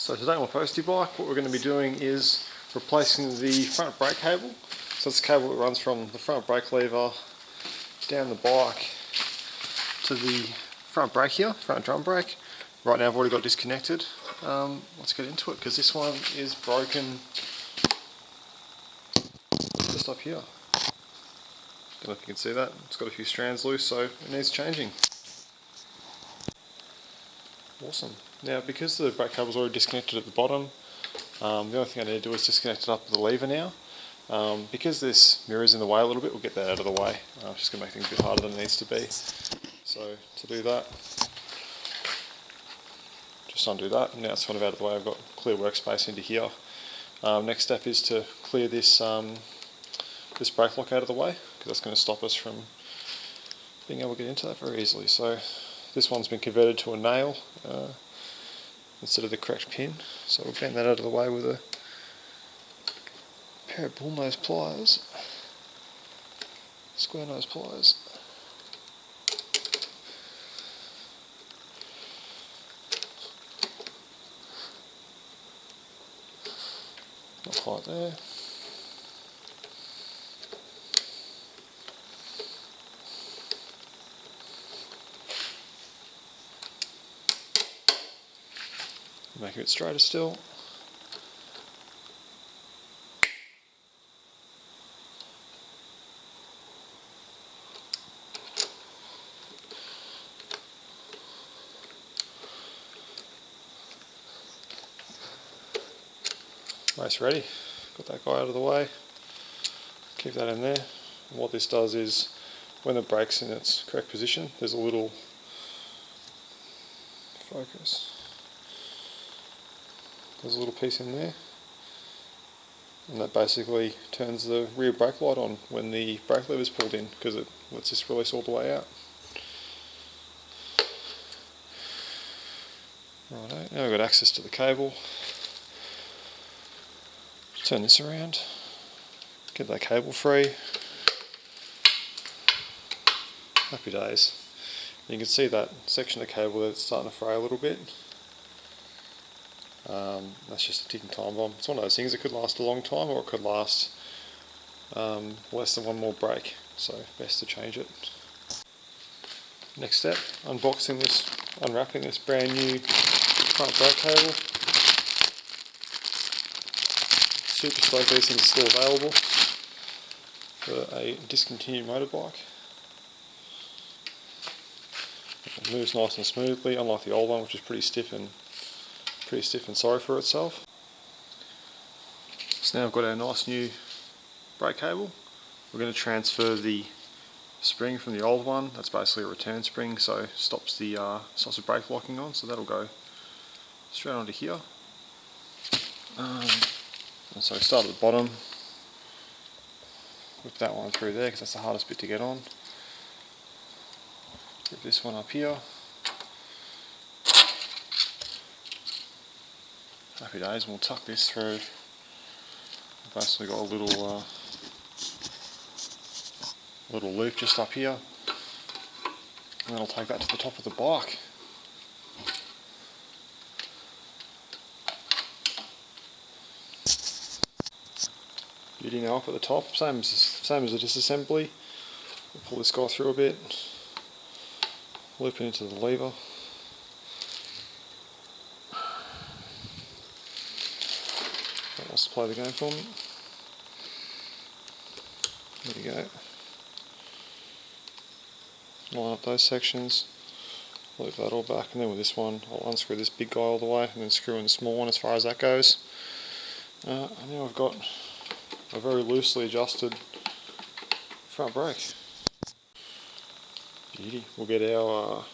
So today on my postie bike, what we're going to be doing is replacing the front brake cable. So it's a cable that runs from the front brake lever down the bike to the front brake here, front drum brake. Right now I've already got disconnected. Let's get into it because this one is broken just up here. Don't know if you can see that, it's got a few strands loose, so it needs changing. Awesome. Now because the brake cable's already disconnected at the bottom, the only thing I need to do is disconnect it up with the lever now. Because this mirror's in the way a little bit, we'll get that out of the way. It's just going to make things a bit harder than it needs to be. So to do that, just undo that, and now it's kind of out of the way. I've got clear workspace into here. Next step is to clear this this brake lock out of the way, because that's going to stop us from being able to get into that very easily. So this one's been converted to a nail instead of the correct pin, so we'll bend that out of the way with a pair of bullnose pliers, square nose pliers. Not quite there. Make it a bit straighter still. Race ready. Got that guy out of the way. Keep that in there. And what this does is, when the brake's in its correct position, there's a little focus. There's a little piece in there, and that basically turns the rear brake light on when the brake lever is pulled in, because it lets this release all the way out. Righto, now we've got access to the cable. Turn this around, get that cable free. Happy days. You can see that section of cable that's starting to fray a little bit. That's just a ticking time bomb. It's one of those things that could last a long time, or it could last less than one more break, so best to change it. Next step, unwrapping this brand new front brake cable. Super stoked these things are still available for a discontinued motorbike. It moves nice and smoothly, unlike the old one, which is pretty stiff and sorry for itself. So now I've got our nice new brake cable. We're going to transfer the spring from the old one. That's basically a return spring, so stops the brake locking on. So that'll go straight onto here. And so start at the bottom. Whip that one through there because that's the hardest bit to get on. Get this one up here. Happy days, and we'll tuck this through. I've basically got a little loop just up here, and then I'll take that to the top of the bike. Beauty now up at the top, same as the disassembly. We'll pull this guy through a bit, loop it into the lever. That wants to play the game for me. There you go. Line up those sections, loop that all back, and then with this one I'll unscrew this big guy all the way and then screw in the small one as far as that goes. And now I've got a very loosely adjusted front brake. Beauty. We'll get our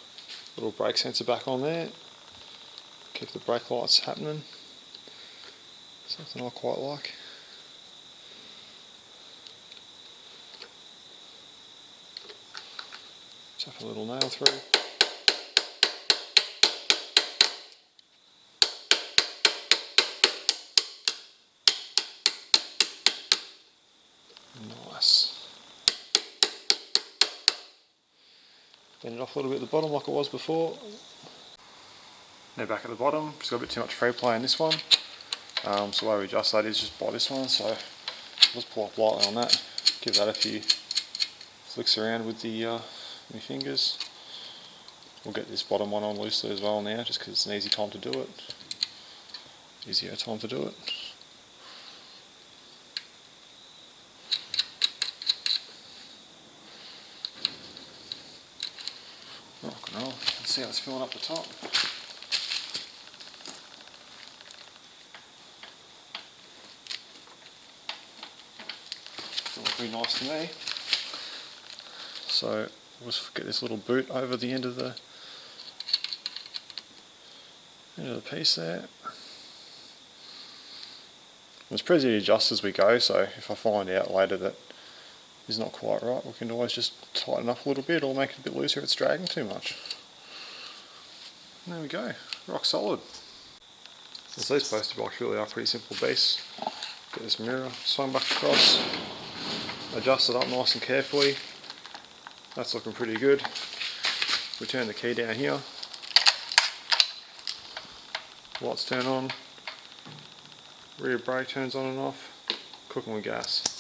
little brake sensor back on there, keep the brake lights happening. Something I quite like. Tap a little nail through. Nice. Bend it off a little bit at the bottom like it was before. Now back at the bottom, just got a bit too much free play in this one. So the way we adjust that is just by this one, so let's pull up lightly on that, give that a few flicks around with the my fingers. We'll get this bottom one on loosely as well now, just because it's an easy time to do it. Easier time to do it. Rock and roll. Let's see how it's filling up the top. Feels pretty nice to me. So we'll just get this little boot over the end of the piece there. It's pretty easy to adjust as we go, so if I find out later that is not quite right, we can always just tighten up a little bit or make it a bit looser if it's dragging too much. And there we go, rock solid. So these postie blocks really are pretty simple beasts. Get this mirror swung back across, adjust it up nice and carefully. That's looking pretty good. We turn the key down here, lights turn on, rear brake turns on and off, cooking with gas.